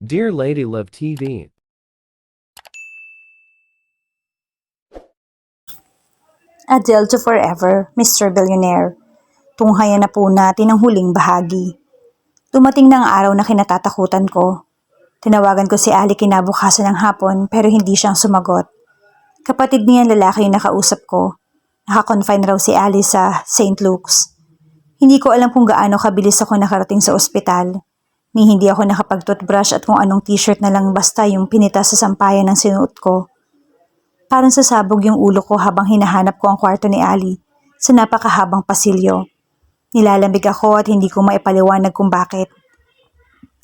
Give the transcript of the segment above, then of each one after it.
Dear Lady Love TV. Adele to Forever, Mr. Billionaire. Tunghayan na po natin ang huling bahagi. Dumating na ang araw na kinatatakutan ko. Tinawagan ko si Ali kinabukasan ng hapon pero hindi siyang sumagot. Kapatid niyang lalaki yung nakausap ko. Nakakonfine raw si Ali sa St. Luke's. Hindi ko alam kung gaano kabilis ako nakarating sa ospital. Ni hindi ako nakapag-toothbrush at kung anong t-shirt na lang basta yung pinita sa sampayan ng sinuot ko. Parang sasabog yung ulo ko habang hinahanap ko ang kwarto ni Ali sa napakahabang pasilyo. Nilalamig ako at hindi ko maipaliwanag kung bakit.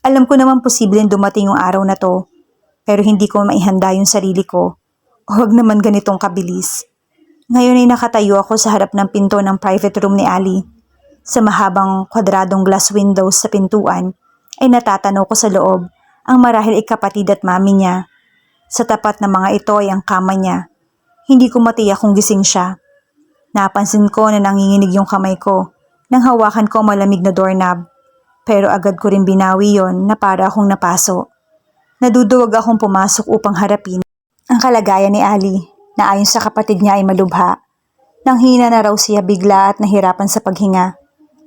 Alam ko naman posibleng dumating yung araw na to, pero hindi ko maihanda yung sarili ko. Huwag naman ganitong kabilis. Ngayon ay nakatayo ako sa harap ng pinto ng private room ni Ali. Sa mahabang kwadradong glass windows sa pintuan, ay natatanaw ko sa loob ang marahil ikapatid at mami niya. Sa tapat ng mga ito ay ang kama niya. Hindi ko matiyak kung gising siya. Napansin ko na nanginginig yung kamay ko nang hawakan ko malamig na doorknob. Pero agad ko rin binawi yon na para akong napaso. Naduduwag akong pumasok upang harapin ang kalagayan ni Ali na ayon sa kapatid niya ay malubha. Nanghina na raw siya bigla at nahirapan sa paghinga.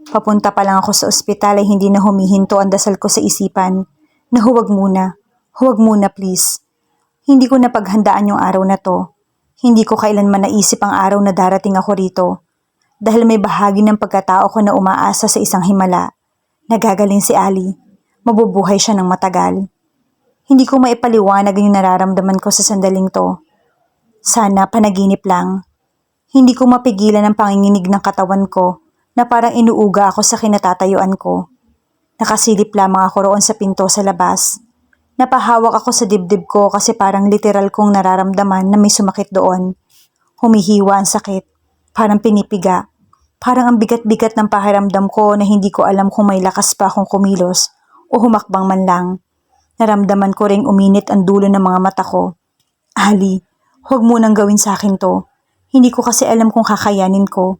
Papunta pa lang ako sa ospital ay hindi na humihinto ang dasal ko sa isipan na huwag muna please. Hindi ko napaghandaan yung araw na to. Hindi ko kailanman naisip ang araw na darating ako rito. Dahil may bahagi ng pagkatao ko na umaasa sa isang himala. Nagagaling si Ali. Mabubuhay siya ng matagal. Hindi ko maipaliwanag yung nararamdaman ko sa sandaling to. Sana panaginip lang. Hindi ko mapigilan ang panginginig ng katawan ko na parang inuuga ako sa kinatatayuan ko. Nakasilip lamang ako roon sa pinto sa labas. Napahawak ako sa dibdib ko kasi parang literal kong nararamdaman na may sumakit doon. Humihiwa ang sakit, parang pinipiga. Parang ang bigat-bigat ng pakiramdam ko na hindi ko alam kung may lakas pa akong kumilos o humakbang man lang. Naramdaman ko ring uminit ang dulo ng mga mata ko. Ali, huwag mo nang gawin sa akin to. Hindi ko kasi alam kung kakayanin ko.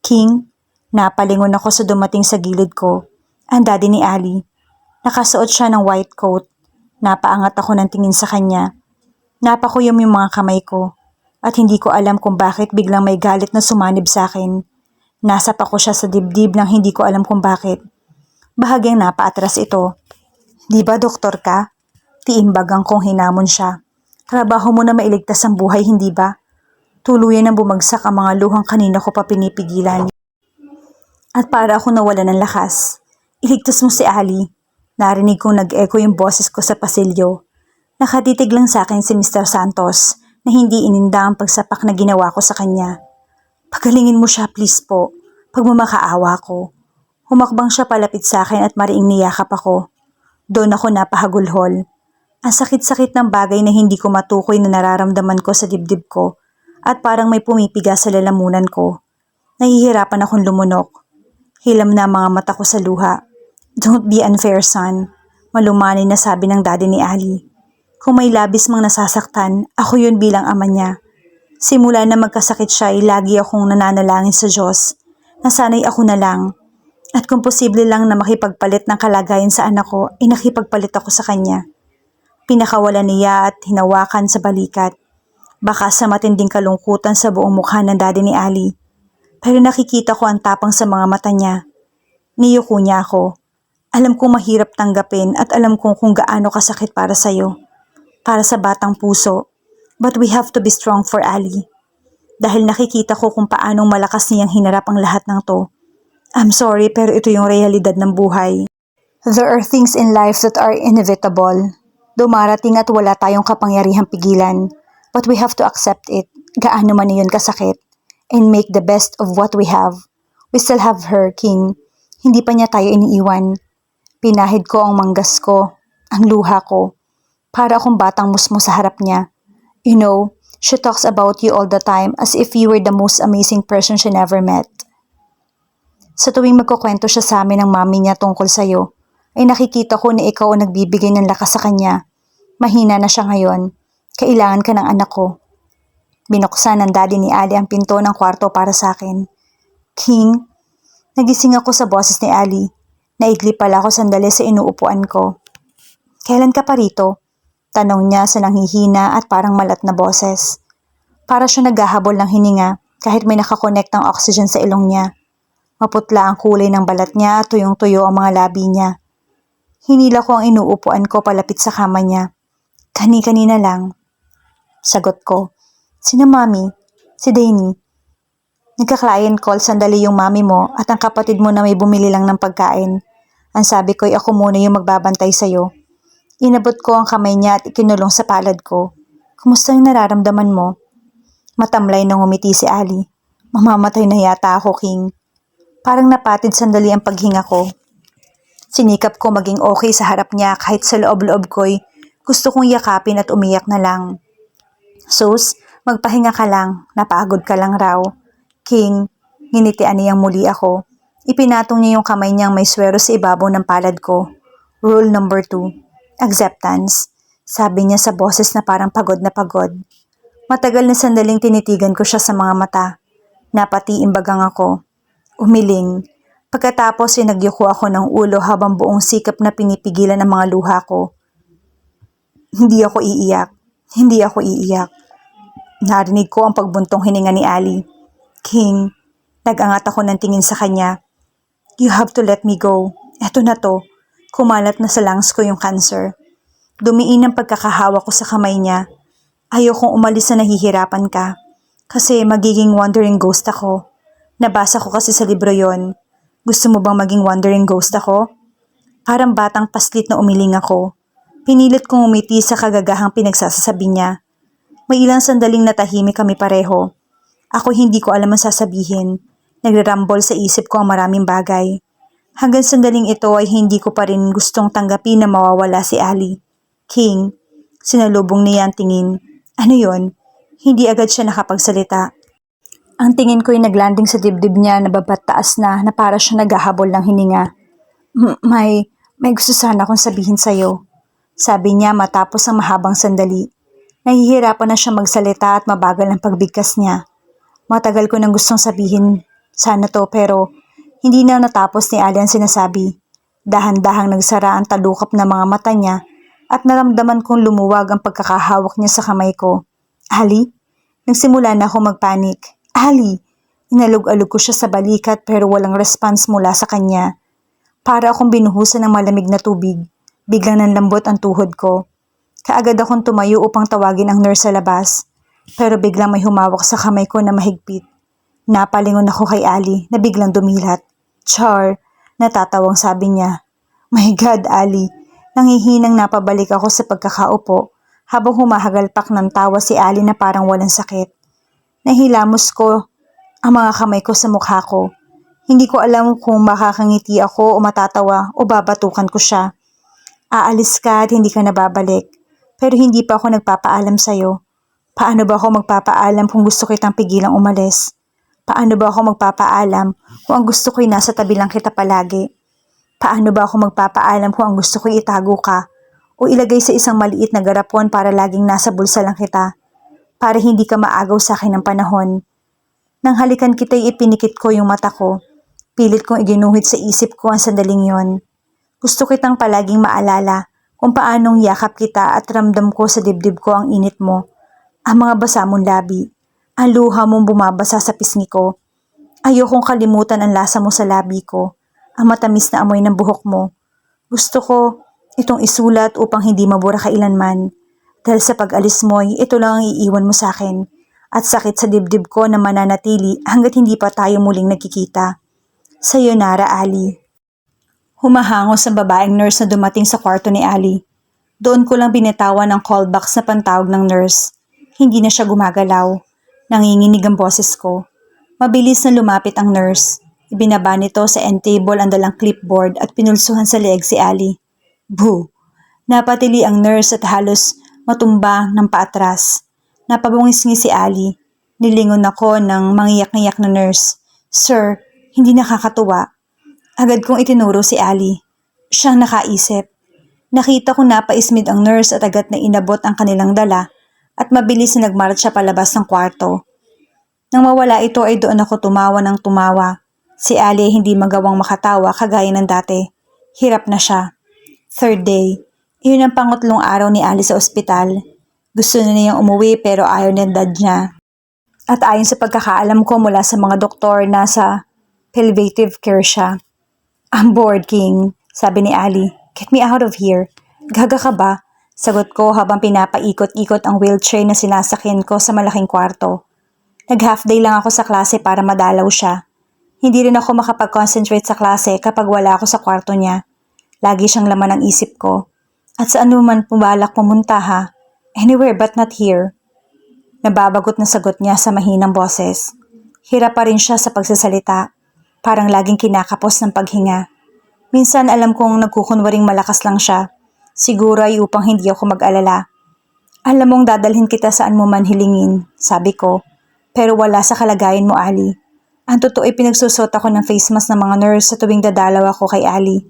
King, napalingon ako sa dumating sa gilid ko. Ang daddy ni Ali. Nakasuot siya ng white coat. Napaangat ako ng tingin sa kanya. Napakuyom yung mga kamay ko. At hindi ko alam kung bakit biglang may galit na sumanib sa akin. Nasapa ko siya sa dibdib nang hindi ko alam kung bakit. Bahagyang napaatras ito. Di ba doktor ka? Tiimbagang kong hinamon siya. Trabaho mo na mailigtas ang buhay, hindi ba? Tuluyan ang bumagsak ang mga luhang kanina ko pa pinipigilan. At para ako nawala ng lakas. Iligtas mo si Ali. Narinig kong nag-echo yung boses ko sa pasilyo. Nakatitig lang sa akin si Mr. Santos na hindi ininda ang pagsapak na ginawa ko sa kanya. Pagalingin mo siya please po, pag mamakaawa ko. Humakbang siya palapit sa akin at mariing niyakap ako. Doon ako napahagulhol. Ang sakit-sakit ng bagay na hindi ko matukoy na nararamdaman ko sa dibdib ko at parang may pumipiga sa lalamunan ko. Nahihirapan akong lumunok. Hilam na ang mga mata ko sa luha. Don't be unfair, son. Malumanay na sabi ng daddy ni Ali. Kung may labis mang nasasaktan, ako yun bilang ama niya. Simula na magkasakit siya ay lagi akong nananalangin sa Diyos. Nasanay ako na lang. At kung posible lang na makipagpalit ng kalagayan sa anak ko, ay nakipagpalit ako sa kanya. Pinakawalan niya at hinawakan sa balikat. Baka sa matinding kalungkutan sa buong mukha ng daddy ni Ali. Pero nakikita ko ang tapang sa mga mata niya. Niyuko niya ako. Alam kong mahirap tanggapin at alam kong kung gaano kasakit para sa'yo. Para sa batang puso. But we have to be strong for Ali. Dahil nakikita ko kung paanong malakas niyang hinarap ang lahat ng to. I'm sorry pero ito yung realidad ng buhay. There are things in life that are inevitable. Dumarating at wala tayong kapangyarihang pigilan. But we have to accept it. Gaano man yun kasakit. And make the best of what we have. We still have her, King. Hindi pa niya tayo iniiwan. Pinahid ko ang manggas ko, ang luha ko, para akong batang musmo sa harap niya. You know, she talks about you all the time as if you were the most amazing person she never met. Sa tuwing magkukwento siya sa amin ng mami niya tungkol sa'yo, ay nakikita ko na ikaw ang nagbibigay ng lakas sa kanya. Mahina na siya ngayon. Kailangan ka ng anak ko. Binuksan ng daddy ni Ali ang pinto ng kwarto para sa akin. King, nagising ako sa boses ni Ali. Naigli pala ako sandali sa inuupuan ko. kailan ka pa rito? Tanong niya sa nanghihina at parang malat na boses. Para siya naghahabol ng hininga kahit may nakakonektang oxygen sa ilong niya. Maputla ang kulay ng balat niya at tuyong-tuyo ang mga labi niya. Hinila ko ang inuupuan ko palapit sa kama niya. Kani-kanina lang. Sagot ko. Sino mami? Si Danny. Nagka-client call sandali yung mami mo at ang kapatid mo na may bumili lang ng pagkain. Ang sabi ko'y ako muna yung magbabantay sa'yo. Inabot ko ang kamay niya at ikinulong sa palad ko. Kumusta yung nararamdaman mo? Matamlay na ngumiti si Ali. Mamamatay na yata ako, King. Parang napatid sandali ang paghinga ko. Sinikap ko maging okay sa harap niya kahit sa loob-loob ko'y gusto kong yakapin at umiyak na lang. Sus, magpahinga ka lang, napagod ka lang raw. King, nginitian niyang muli ako. Ipinatong niya yung kamay niyang may swero sa ibabaw ng palad ko. Rule number 2, acceptance. Sabi niya sa boses na parang pagod na pagod. Matagal na sandaling tinitigan ko siya sa mga mata. Napatiimbagang ako. Umiling. Pagkatapos ay nagyuko ako ng ulo habang buong sikap na pinipigilan ang mga luha ko. Hindi ako iiyak. Hindi ako iiyak. Narinig ko ang pagbuntong hininga ni Ali. King, nag-angat ako ng tingin sa kanya. You have to let me go. Eto na to. Kumalat na sa lungs ko yung cancer. Dumiin ang pagkakahawa ko sa kamay niya. Ayokong umalis na nahihirapan ka. Kasi magiging wandering ghost ako. Nabasa ko kasi sa libro yon. Gusto mo bang maging wandering ghost ako? Parang batang paslit na umiling ako. Pinilit kong umiti sa kagagahang pinagsasabi niya. May ilang sandaling natahimik kami pareho. Ako hindi ko alam ang sasabihin. Nagrarambol sa isip ko ang maraming bagay. Hanggang sandaling ito ay hindi ko pa rin gustong tanggapin na mawawala si Ali. King, sinalubong niya ang tingin. Ano yon? Hindi agad siya nakapagsalita. Ang tingin ko'y naglanding sa dibdib niya na babataas na para siya naghahabol ng hininga. May gusto sana akong sabihin sa'yo. Sabi niya matapos ang mahabang sandali. Nahihirapan na siya magsalita at mabagal ang pagbigkas niya. Matagal ko nang gustong sabihin sana to pero hindi na natapos ni Ali ang sinasabi. Dahan-dahang nagsara ang talukap na mga mata niya at naramdaman kong lumuwag ang pagkakahawak niya sa kamay ko. Ali? Nagsimula na ako magpanik. Ali! Inalog-alog ko siya sa balikat pero walang response mula sa kanya. Para akong binuhusan ng malamig na tubig. Biglang nanlambot ang tuhod ko. Kaagad akong tumayo upang tawagin ang nurse sa labas. Pero biglang may humawak sa kamay ko na mahigpit. Napalingon ako kay Ali na biglang dumilat. Char, natatawang sabi niya. My God, Ali. Nanghihinang napabalik ako sa pagkakaupo habang humahagalpak ng tawa si Ali na parang walang sakit. Nahilamos ko ang mga kamay ko sa mukha ko. Hindi ko alam kung makakangiti ako o matatawa o babatukan ko siya. Aalis ka at hindi ka nababalik. Pero hindi pa ako nagpapaalam sa'yo. Paano ba ako magpapaalam kung gusto kitang pigilang umalis? Paano ba ako magpapaalam kung ang gusto ko'y nasa tabi lang kita palagi? Paano ba ako magpapaalam kung ang gusto ko'y itago ka o ilagay sa isang maliit na garapon para laging nasa bulsa lang kita? Para hindi ka maagaw sa akin ng panahon. Nang halikan kita'y ipinikit ko yung mata ko. Pilit kong iginuhit sa isip ko ang sandaling yon. Gusto kitang palaging maalala kung paanong yakap kita at ramdam ko sa dibdib ko ang init mo. Ang mga basa mong labi. Ang luha mong bumabasa sa pisngi ko. Ayokong kalimutan ang lasa mo sa labi ko. Ang matamis na amoy ng buhok mo. Gusto ko itong isulat upang hindi mabura kailanman. Dahil sa pag-alis mo'y ito lang ang iiwan mo sa akin. At sakit sa dibdib ko na mananatili hanggat hindi pa tayo muling nagkikita. Sayonara, Ali. Humahangos ang babaeng nurse na dumating sa kwarto ni Ali. Doon ko lang binitawan ang callbox na pantawag ng nurse. Hindi na siya gumagalaw. Nanginginig ang boses ko. Mabilis na lumapit ang nurse. Ibinaba nito sa end table ang dalang clipboard at pinulsuhan sa leeg si Ali. Boo! Napatili ang nurse at halos matumba ng paatras. Napabungisngi si Ali. Nilingon ako ng mangiyak-ngiyak na nurse. Sir, hindi nakakatuwa. Agad kong itinuro si Ali. Siyang nakaisip. Nakita ko napaismid ang nurse at agad na inabot ang kanilang dala at mabilis na nagmarcha palabas ng kwarto. Nang mawala ito ay doon ako tumawa ng tumawa. Si Ali ay hindi magawang makatawa kagaya ng dati. Hirap na siya. Third day. Yun ang pangatlong araw ni Ali sa ospital. Gusto na niyang umuwi pero ayaw ng dad niya. At ayon sa pagkakaalam ko mula sa mga doktor, nasa palliative care siya. I'm bored, King, sabi ni Ali. Get me out of here. Gaga ka ba? Sagot ko habang pinapaikot-ikot ang wheelchair na sinasakyan ko sa malaking kwarto. Nag-half day lang ako sa klase para madalaw siya. Hindi rin ako makapag-concentrate sa klase kapag wala ako sa kwarto niya. Lagi siyang laman ng isip ko. At saan man pumalak pumunta ha? Anywhere but not here. Nababagot na sagot niya sa mahinang boses. Hirap pa rin siya sa pagsasalita. Parang laging kinakapos ng paghinga. Minsan alam kong nagkukunwaring malakas lang siya. Siguro ay upang hindi ako mag-alala. Alam mong dadalhin kita saan mo man hilingin, sabi ko. Pero wala sa kalagayan mo, Ali. Ang totoo ay pinagsusot ako ng face mask ng mga nurse sa tuwing dadalaw ako kay Ali.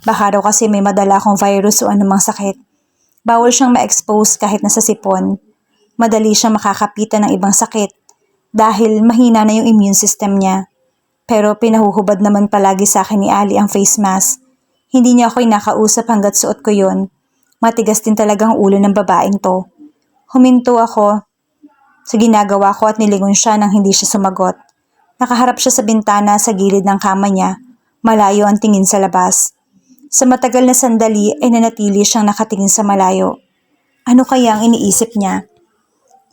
Baka raw kasi may madala akong virus o anumang sakit. Bawal siyang ma-expose kahit nasa sipon. Madali siyang makakapitan ng ibang sakit dahil mahina na yung immune system niya. Pero pinahuhubad naman palagi sa akin ni Ali ang face mask. Hindi niya ako inakausap hanggat suot ko yon. Matigas din talagang ulo ng babaeng to. Huminto ako sa ginagawa ko at nilingon siya nang hindi siya sumagot. Nakaharap siya sa bintana sa gilid ng kama niya. Malayo ang tingin sa labas. Sa matagal na sandali ay nanatili siyang nakatingin sa malayo. Ano kaya ang iniisip niya?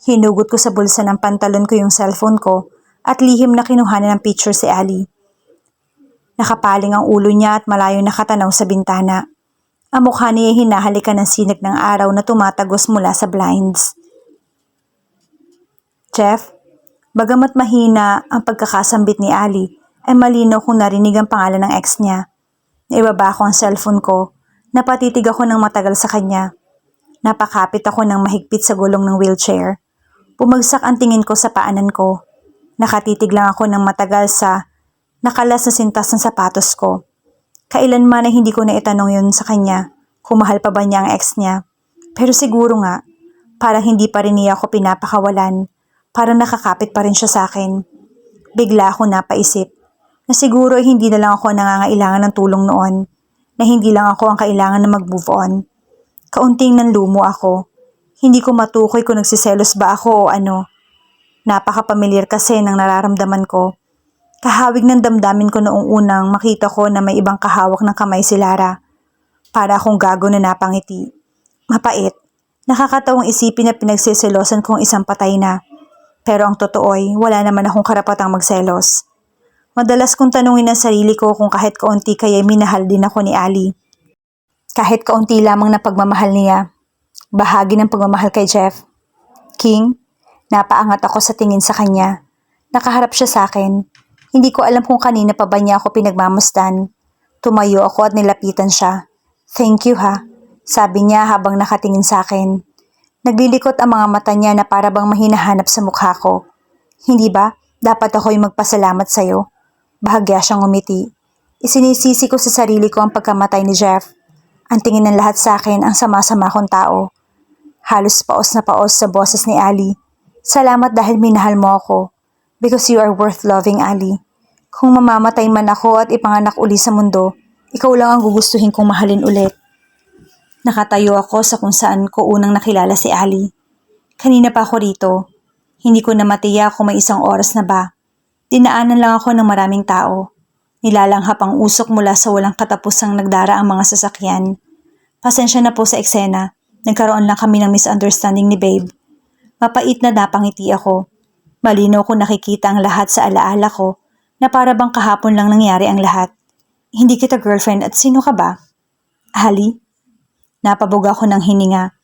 Hinugot ko sa bulsa ng pantalon ko yung cellphone ko at lihim na kinuhanan ng picture si Ali. Nakapaling ang ulo niya at malayo nakatanaw sa bintana. Ang mukha niya hinahalikan ng sinag ng araw na tumatagos mula sa blinds. Jeff, bagamat mahina ang pagkakasambit ni Ali, ay malinaw kung narinig ang pangalan ng ex niya. Naibaba ko ang cellphone ko. Napatitig ako ng matagal sa kanya. Napakapit ako ng mahigpit sa gulong ng wheelchair. Bumagsak ang tingin ko sa paanan ko. Nakatitig lang ako ng matagal sa nakalas na sintas ng sapatos ko. Kailanman ay hindi ko na itanong yun sa kanya kung mahal pa ba niya ang ex niya. Pero siguro nga, parang hindi pa rin niya ako pinapakawalan. Parang nakakapit pa rin siya sa akin. Bigla ako napaisip na siguro ay hindi na lang ako nangangailangan ng tulong noon. Na hindi lang ako ang kailangan na mag-move on. Kaunting nanlumo ako. Hindi ko matukoy kung nagsiselos ba ako o ano. Napaka-pamilyar kasi ng nararamdaman ko. Kahawig ng damdamin ko noong unang makita ko na may ibang kahawak ng kamay si Lara. Para akong gago na napangiti. Mapait. Nakakatawang isipin na pinagsiselosan kong isang patay na. Pero ang totoo ay wala naman akong karapatang magselos. Madalas kong tanungin ang sarili ko kung kahit kaunti kaya minahal din ako ni Ali. Kahit kaunti lamang na pagmamahal niya. Bahagi ng pagmamahal kay Jeff. King, napaangat ako sa tingin sa kanya. Nakaharap siya sa akin. Hindi ko alam kung kanina pa ba niya ako pinagmamasdan. Tumayo ako at nilapitan siya. Thank you ha, sabi niya habang nakatingin sa akin. Naglilikot ang mga mata niya na para bang mahinahanap sa mukha ko. Hindi ba? Dapat ako'y magpasalamat sa'yo. Bahagya siyang umiti. Isinisisi ko sa sarili ko ang pagkamatay ni Jeff. Ang tingin ng lahat sa akin ang sama-sama kong tao. Halos paos na paos sa boses ni Ali. Salamat dahil minahal mo ako. Because you are worth loving, Ali. Kung mamamatay man ako at ipanganak uli sa mundo, ikaw lang ang gugustuhin kong mahalin ulit. Nakatayo ako sa kung saan ko unang nakilala si Ali. Kanina pa ako rito. Hindi ko na matiya kung may isang oras na ba. Dinaanan lang ako ng maraming tao. Nilalanghap ang usok mula sa walang katapusang nagdara ang mga sasakyan. Pasensya na po sa eksena. Nagkaroon lang kami ng misunderstanding ni Babe. Mapait na napangiti ako. Malinaw ko nakikita ang lahat sa alaala ko na para bang kahapon lang nangyari ang lahat. Hindi kita girlfriend at sino ka ba? Ali? Napabog ako ng hininga.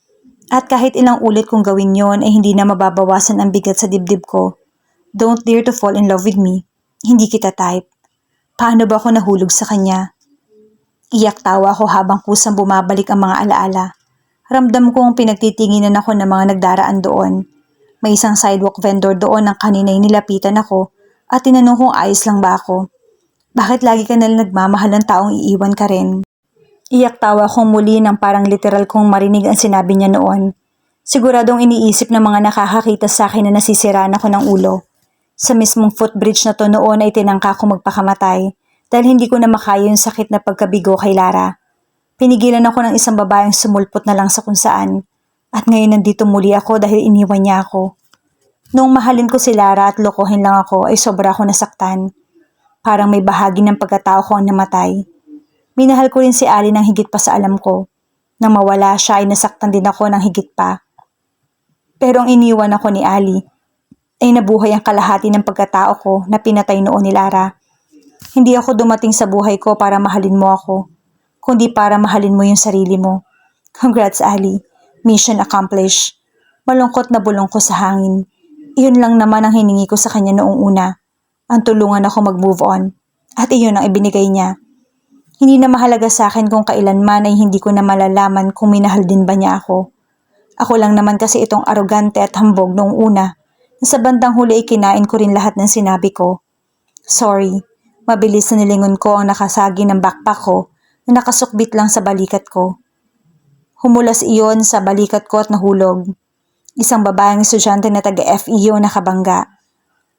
At kahit ilang ulit kong gawin yon ay hindi na mababawasan ang bigat sa dibdib ko. Don't dare to fall in love with me. Hindi kita type. Paano ba ako nahulog sa kanya? Iyak tawa ako habang kusang bumabalik ang mga alaala. Ramdam kong pinagtitinginan ako ng mga nagdaraan doon. May isang sidewalk vendor doon ang kanina'y nilapitan ako at tinanong kung ayos lang ba ako. Bakit lagi ka nalang nagmamahal ng taong iiwan ka rin? Iyak tawa kong muli nang parang literal kong marinig ang sinabi niya noon. Siguradong iniisip ng mga nakakakita sa akin na nasisiraan ako ng ulo. Sa mismong footbridge na to noon ay tinangka ko magpakamatay dahil hindi ko na makaya yung sakit na pagkabigo kay Lara. Pinigilan ako ng isang babaeng sumulpot na lang sa kung saan. At ngayon nandito muli ako dahil iniwan niya ako. Noong mahalin ko si Lara at lokohin lang ako ay sobra ako nasaktan. Parang may bahagi ng pagkatao ko ang namatay. Minahal ko rin si Ali ng higit pa sa alam ko. Nang mawala siya ay nasaktan din ako ng higit pa. Pero ang iniwan ako ni Ali ay nabuhay ang kalahati ng pagkatao ko na pinatay noon ni Lara. Hindi ako dumating sa buhay ko para mahalin mo ako, kundi para mahalin mo yung sarili mo. Congrats, Ali. Mission accomplished. Malungkot na bulong ko sa hangin. Iyon lang naman ang hiningi ko sa kanya noong una. Ang tulungan ako mag-move on. At iyon ang ibinigay niya. Hindi na mahalaga sa akin kung kailanman ay hindi ko na malalaman kung minahal din ba niya ako. Ako lang naman kasi itong arogante at hambog noong una. Na sa bandang huli ay kinain ko rin lahat ng sinabi ko. Sorry. Mabilis na nilingon ko ang nakasagi ng backpack ko na nakasukbit lang sa balikat ko. Humulas iyon sa balikat ko at nahulog. Isang babaeng estudyante na taga-FEU nakabangga.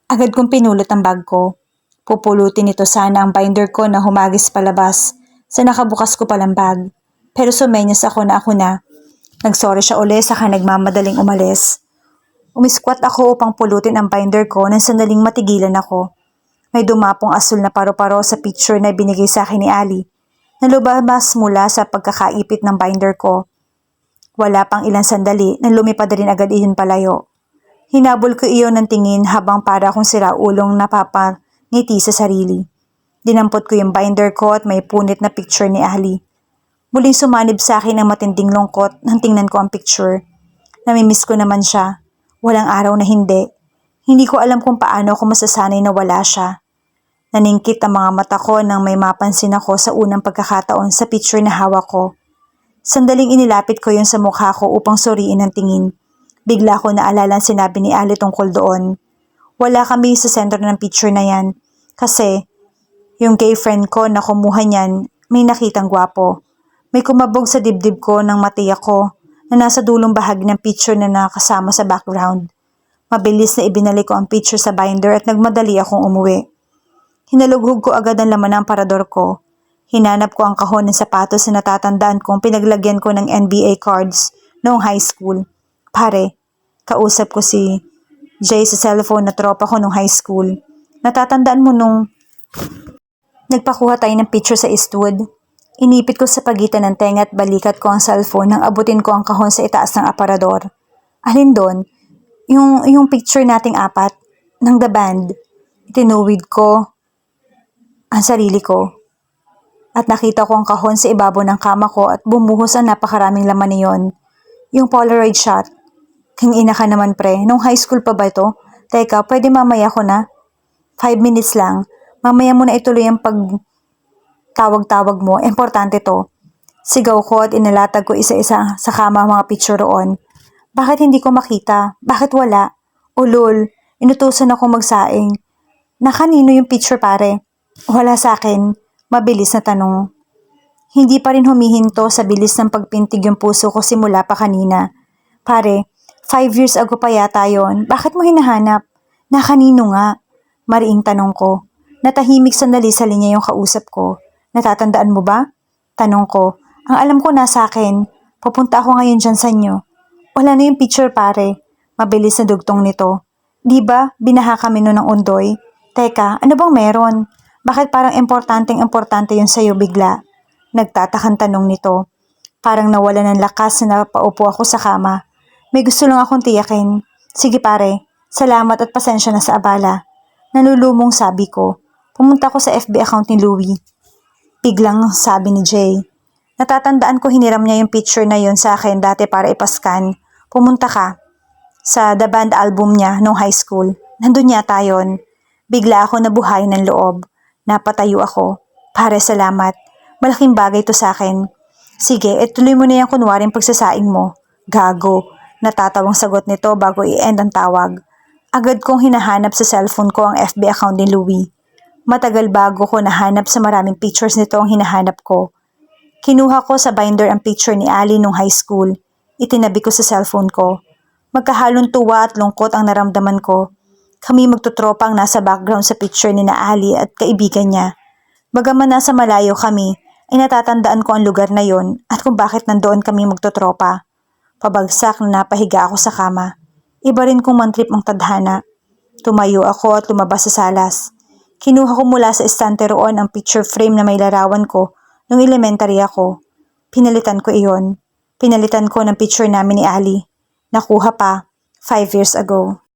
Agad kong pinulot ang bag ko. Pupulutin ito sana ang binder ko na humagis palabas sa nakabukas ko palang bag. Pero sumenyas ako na. Nagsorry siya uli saka nagmamadaling umalis. Umiskwat ako upang pulutin ang binder ko nang sandaling matigilan ako. May dumapong asul na paro-paro sa picture na binigay sa akin ni Ali na lumabas mula sa pagkakaipit ng binder ko. Wala pang ilang sandali nang lumipad rin agad iyon palayo. Hinabol ko iyon ng tingin habang para akong siraulong napapangiti sa sarili. Dinampot ko yung binder ko at may punit na picture ni Ali. Muling sumanib sa akin ang matinding lungkot nang tingnan ko ang picture. Namimiss ko naman siya. Walang araw na hindi. Hindi ko alam kung paano ako masasanay na wala siya. Naningkit ang mga mata ko nang may mapansin ako sa unang pagkakataon sa picture na hawak ko. Sandaling inilapit ko yun sa mukha ko upang suriin ang tingin. Bigla ko naalala ang sinabi ni Ali tungkol doon. Wala kami sa sentro ng picture na yan. Kasi yung gay friend ko na kumuha niyan may nakitang gwapo. May kumabog sa dibdib ko nang matiyak ko na nasa dulong bahagi ng picture na nakasama sa background. Mabilis na ibinalik ko ang picture sa binder at nagmadali akong umuwi. Hinalughog ko agad ang laman ng parador ko. Hinanap ko ang kahon ng sapatos na natatandaan kong pinaglagyan ko ng NBA cards noong high school. Pare, kausap ko si Jay sa cellphone na tropa ko noong high school. Natatandaan mo nung nagpakuha tayo ng picture sa Eastwood? Inipit ko sa pagitan ng tenga at balikat ko ang cellphone nang abutin ko ang kahon sa itaas ng aparador. Alin doon? Yung picture nating apat ng The Band. Itinuwid ko ang sarili ko. At nakita ko ang kahon sa ibabaw ng kama ko at bumuhos ang napakaraming laman niyon. Yung Polaroid shot. King ina ka naman pre, nung high school pa ba ito? Teka, pwede mamaya ko na? 5 minutes lang. Mamaya mo na ituloy ang pagtawag-tawag mo. Importante to. Sigaw ko at inalatag ko isa-isa sa kama ang mga picture roon. Bakit hindi ko makita? Bakit wala? Ulol, inutusan ako magsaing. Na kanino yung picture pare? Wala sa akin. Mabilis na tanong. Hindi pa rin humihinto sa bilis ng pagpintig yung puso ko simula pa kanina. Pare, 5 years ago pa yata yon. Bakit mo hinahanap? Na kanino nga? Mariing tanong ko. Natahimik sandali sa linya yung kausap ko. Natatandaan mo ba? Tanong ko. Ang alam ko nasa akin. Papunta ako ngayon dyan sa inyo. Wala na yung picture pare. Mabilis na dugtong nito. Di ba binaha kami noon ng undoy? Teka, ano bang meron? Bakit parang importante yun sa'yo bigla? Nagtatakang tanong nito. Parang nawala ng lakas na napaupo ako sa kama. May gusto lang akong tiyakin. Sige pare, salamat at pasensya na sa abala. Nalulumong sabi ko. Pumunta ko sa FB account ni Louie. Biglang sabi ni Jay. Natatandaan ko hiniram niya yung picture na yun sa akin dati para ipascan. Pumunta ka sa The Band album niya nung high school. Nandun yata yun. Bigla ako nabuhay ng loob. Napatayo ako. Pare, salamat. Malaking bagay to sa akin. Sige, tuloy mo na yung kunwaring pagsasaing mo. Gago. Natatawang sagot nito bago i-end ang tawag. Agad kong hinahanap sa cellphone ko ang FB account ni Louie. Matagal bago ko nahanap sa maraming pictures nito ang hinahanap ko. Kinuha ko sa binder ang picture ni Ali nung high school. Itinabi ko sa cellphone ko. Magkahalong tuwa at lungkot ang naramdaman ko. Kami magtutropa ang nasa background sa picture ni na Ali at kaibigan niya. Bagaman nasa malayo kami, ay natatandaan ko ang lugar na yon at kung bakit nandoon kami magtotropa. Pabagsak na napahiga ako sa kama. Iba rin kong mantrip ang tadhana. Tumayo ako at lumabas sa salas. Kinuha ko mula sa estante roon ang picture frame na may larawan ko nung elementary ako. Pinalitan ko iyon. Pinalitan ko ng picture namin ni Ali. Nakuha pa 5 years ago.